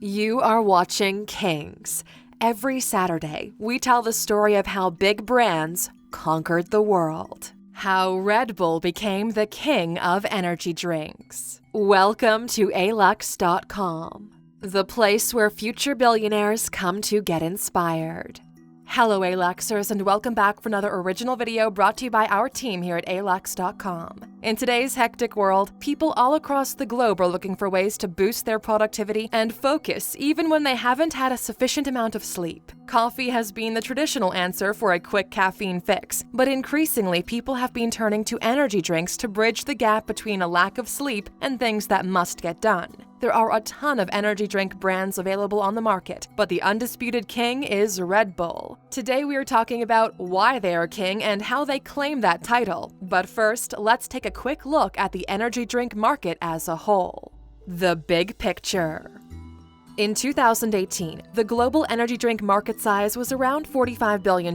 You are watching Kings. Every Saturday, we tell the story of how big brands conquered the world. How Red Bull became the king of energy drinks. Welcome to Alux.com, the place where future billionaires come to get inspired. Hello Aluxers, and welcome back for another original video brought to you by our team here at Alux.com. In today's hectic world, people all across the globe are looking for ways to boost their productivity and focus even when they haven't had a sufficient amount of sleep. Coffee has been the traditional answer for a quick caffeine fix, but increasingly people have been turning to energy drinks to bridge the gap between a lack of sleep and things that must get done. There are a ton of energy drink brands available on the market, but the undisputed king is Red Bull. Today we are talking about why they are king and how they claim that title. But first, let's take a quick look at the energy drink market as a whole. The big picture. In 2018, the global energy drink market size was around $45 billion,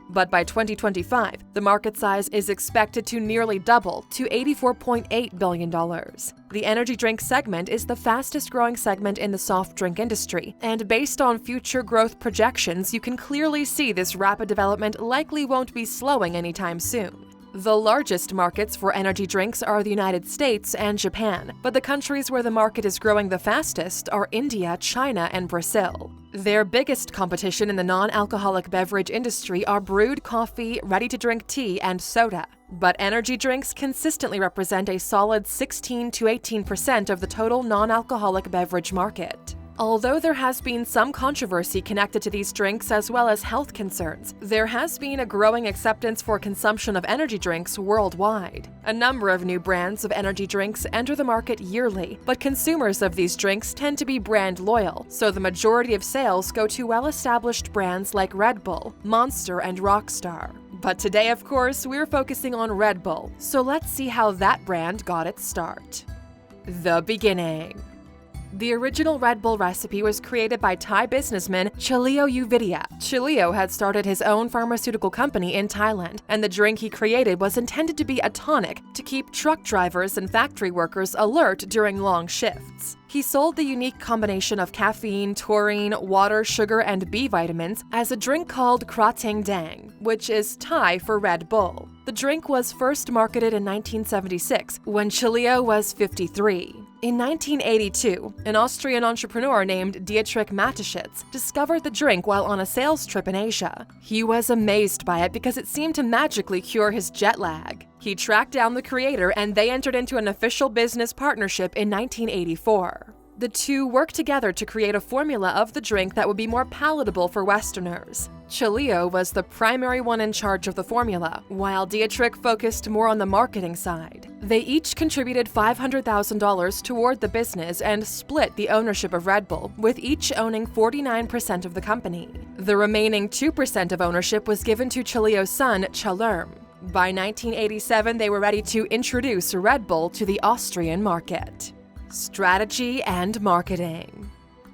but by 2025, the market size is expected to nearly double to $84.8 billion. The energy drink segment is the fastest growing segment in the soft drink industry, and based on future growth projections, you can clearly see this rapid development likely won't be slowing anytime soon. The largest markets for energy drinks are the United States and Japan, but the countries where the market is growing the fastest are India, China, and Brazil. Their biggest competition in the non-alcoholic beverage industry are brewed coffee, ready-to-drink tea, and soda. But energy drinks consistently represent a solid 16 to 18% of the total non-alcoholic beverage market. Although there has been some controversy connected to these drinks as well as health concerns, there has been a growing acceptance for consumption of energy drinks worldwide. A number of new brands of energy drinks enter the market yearly, but consumers of these drinks tend to be brand loyal, so the majority of sales go to well-established brands like Red Bull, Monster, and Rockstar. But today, of course, we're focusing on Red Bull, so let's see how that brand got its start. The beginning. The original Red Bull recipe was created by Thai businessman Chaleo Uvidya. Chaleo had started his own pharmaceutical company in Thailand, and the drink he created was intended to be a tonic to keep truck drivers and factory workers alert during long shifts. He sold the unique combination of caffeine, taurine, water, sugar, and B vitamins as a drink called Krating Dang, which is Thai for Red Bull. The drink was first marketed in 1976, when Chaleo was 53. In 1982, an Austrian entrepreneur named Dietrich Mateschitz discovered the drink while on a sales trip in Asia. He was amazed by it because it seemed to magically cure his jet lag. He tracked down the creator and they entered into an official business partnership in 1984. The two worked together to create a formula of the drink that would be more palatable for Westerners. Chaleo was the primary one in charge of the formula, while Dietrich focused more on the marketing side. They each contributed $500,000 toward the business and split the ownership of Red Bull, with each owning 49% of the company. The remaining 2% of ownership was given to Chaleo's son, Chalerm. By 1987, they were ready to introduce Red Bull to the Austrian market. Strategy and marketing.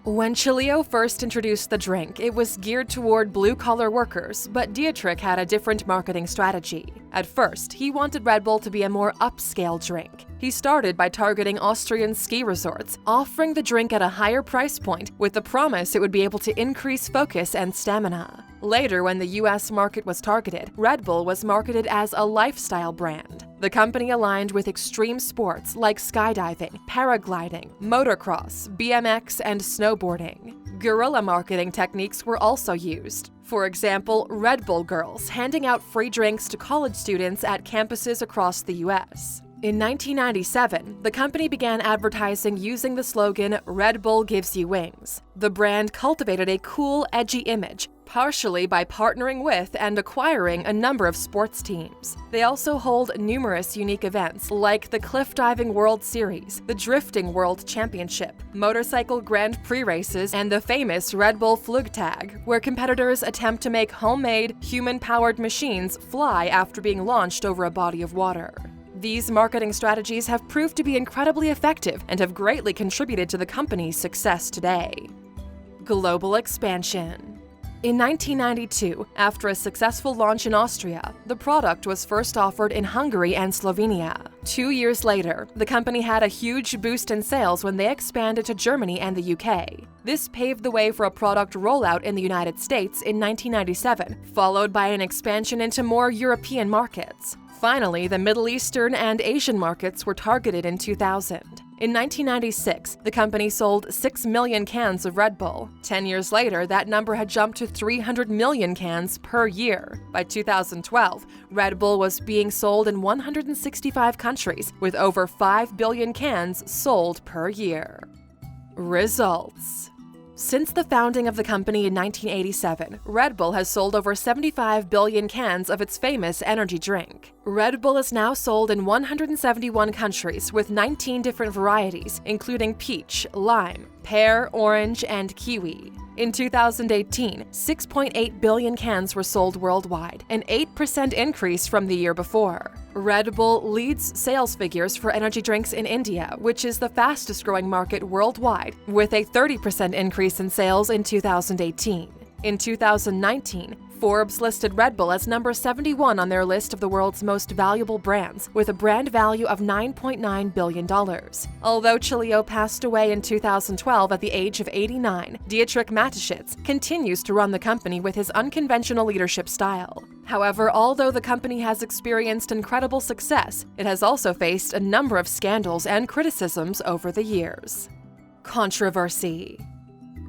When Chaleo first introduced the drink, it was geared toward blue-collar workers, but Dietrich had a different marketing strategy. At first, he wanted Red Bull to be a more upscale drink. He started by targeting Austrian ski resorts, offering the drink at a higher price point with the promise it would be able to increase focus and stamina. Later, when the US market was targeted, Red Bull was marketed as a lifestyle brand. The company aligned with extreme sports like skydiving, paragliding, motocross, BMX, and snowboarding. Guerrilla marketing techniques were also used. For example, Red Bull Girls handing out free drinks to college students at campuses across the US. In 1997, the company began advertising using the slogan, "Red Bull gives you wings." The brand cultivated a cool, edgy image, partially by partnering with and acquiring a number of sports teams. They also hold numerous unique events like the Cliff Diving World Series, the Drifting World Championship, motorcycle Grand Prix races, and the famous Red Bull Flugtag, where competitors attempt to make homemade, human-powered machines fly after being launched over a body of water. These marketing strategies have proved to be incredibly effective and have greatly contributed to the company's success today. Global expansion. In 1992, after a successful launch in Austria, the product was first offered in Hungary and Slovenia. 2 years later, the company had a huge boost in sales when they expanded to Germany and the UK. This paved the way for a product rollout in the United States in 1997, followed by an expansion into more European markets. Finally, the Middle Eastern and Asian markets were targeted in 2000. In 1996, the company sold 6 million cans of Red Bull. 10 years later, that number had jumped to 300 million cans per year. By 2012, Red Bull was being sold in 165 countries, with over 5 billion cans sold per year. Results. Since the founding of the company in 1987, Red Bull has sold over 75 billion cans of its famous energy drink. Red Bull is now sold in 171 countries with 19 different varieties, including peach, lime, pear, orange, and kiwi. In 2018, 6.8 billion cans were sold worldwide, an 8% increase from the year before. Red Bull leads sales figures for energy drinks in India, which is the fastest-growing market worldwide, with a 30% increase in sales in 2018. In 2019, Forbes listed Red Bull as number 71 on their list of the world's most valuable brands, with a brand value of $9.9 billion. Although Chilio passed away in 2012 at the age of 89, Dietrich Mateschitz continues to run the company with his unconventional leadership style. However, although the company has experienced incredible success, it has also faced a number of scandals and criticisms over the years. Controversy.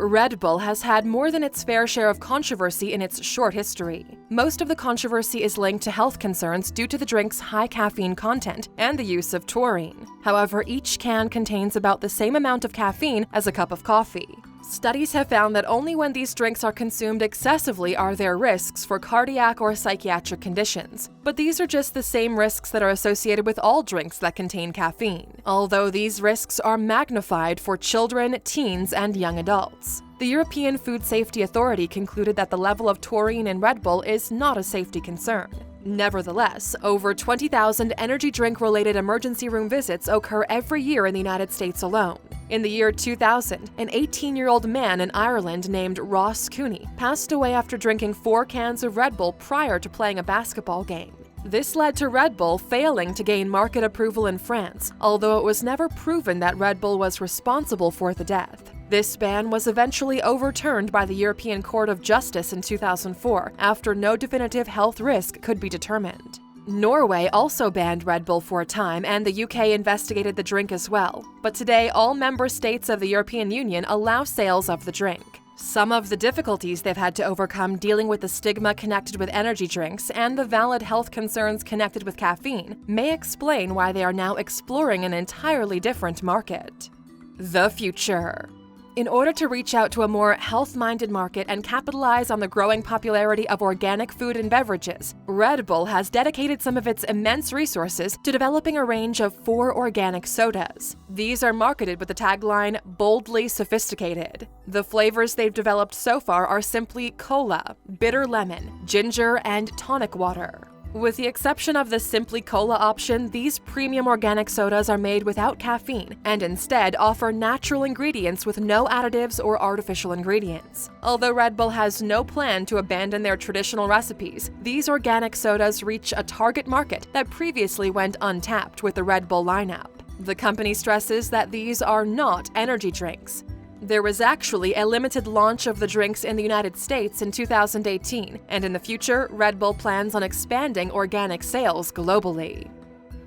Red Bull has had more than its fair share of controversy in its short history. Most of the controversy is linked to health concerns due to the drink's high caffeine content and the use of taurine. However, each can contains about the same amount of caffeine as a cup of coffee. Studies have found that only when these drinks are consumed excessively are there risks for cardiac or psychiatric conditions. But these are just the same risks that are associated with all drinks that contain caffeine, although these risks are magnified for children, teens, and young adults. The European Food Safety Authority concluded that the level of taurine in Red Bull is not a safety concern. Nevertheless, over 20,000 energy drink-related emergency room visits occur every year in the United States alone. In the year 2000, an 18-year-old man in Ireland named Ross Cooney passed away after drinking 4 cans of Red Bull prior to playing a basketball game. This led to Red Bull failing to gain market approval in France, although it was never proven that Red Bull was responsible for the death. This ban was eventually overturned by the European Court of Justice in 2004 after no definitive health risk could be determined. Norway also banned Red Bull for a time, and the UK investigated the drink as well. But today, all member states of the European Union allow sales of the drink. Some of the difficulties they've had to overcome dealing with the stigma connected with energy drinks and the valid health concerns connected with caffeine may explain why they are now exploring an entirely different market. The future. In order to reach out to a more health-minded market and capitalize on the growing popularity of organic food and beverages, Red Bull has dedicated some of its immense resources to developing a range of 4 organic sodas. These are marketed with the tagline, "Boldly Sophisticated." The flavors they've developed so far are simply cola, bitter lemon, ginger, and tonic water. With the exception of the Simply Cola option, these premium organic sodas are made without caffeine and instead offer natural ingredients with no additives or artificial ingredients. Although Red Bull has no plan to abandon their traditional recipes, these organic sodas reach a target market that previously went untapped with the Red Bull lineup. The company stresses that these are not energy drinks. There was actually a limited launch of the drinks in the United States in 2018, and in the future, Red Bull plans on expanding organic sales globally.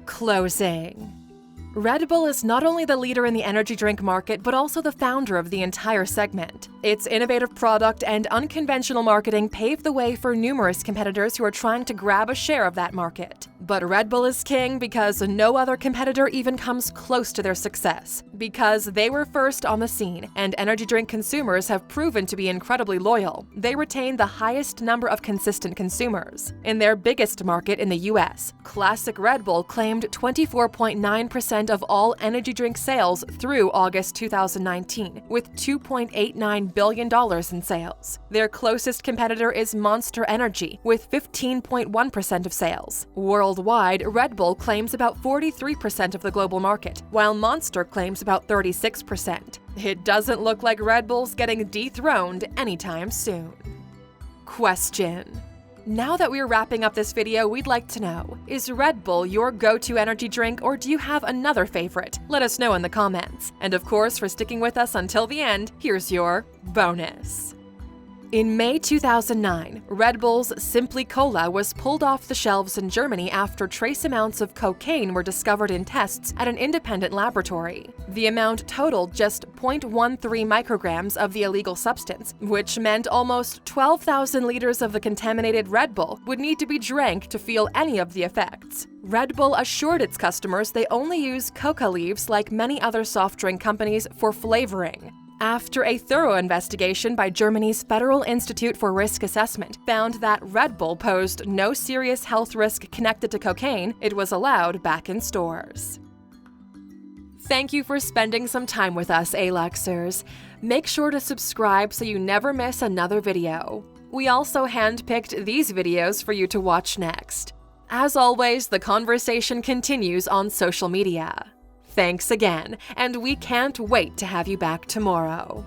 Closing. Red Bull is not only the leader in the energy drink market, but also the founder of the entire segment. Its innovative product and unconventional marketing paved the way for numerous competitors who are trying to grab a share of that market. But Red Bull is king because no other competitor even comes close to their success. Because they were first on the scene, and energy drink consumers have proven to be incredibly loyal, they retain the highest number of consistent consumers. In their biggest market in the US, Classic Red Bull claimed 24.9% of all energy drink sales through August 2019, with $2.89 billion in sales. Their closest competitor is Monster Energy, with 15.1% of sales. Worldwide, Red Bull claims about 43% of the global market, while Monster claims about 36%. It doesn't look like Red Bull's getting dethroned anytime soon. Question. Now that we're wrapping up this video, we'd like to know, is Red Bull your go-to energy drink, or do you have another favorite? Let us know in the comments. And of course, for sticking with us until the end, here's your bonus. In May 2009, Red Bull's Simply Cola was pulled off the shelves in Germany after trace amounts of cocaine were discovered in tests at an independent laboratory. The amount totaled just 0.13 micrograms of the illegal substance, which meant almost 12,000 liters of the contaminated Red Bull would need to be drank to feel any of the effects. Red Bull assured its customers they only use coca leaves like many other soft drink companies for flavoring. After a thorough investigation by Germany's Federal Institute for Risk Assessment found that Red Bull posed no serious health risk connected to cocaine, it was allowed back in stores. Thank you for spending some time with us, Aluxers. Make sure to subscribe so you never miss another video. We also handpicked these videos for you to watch next. As always, the conversation continues on social media. Thanks again, and we can't wait to have you back tomorrow.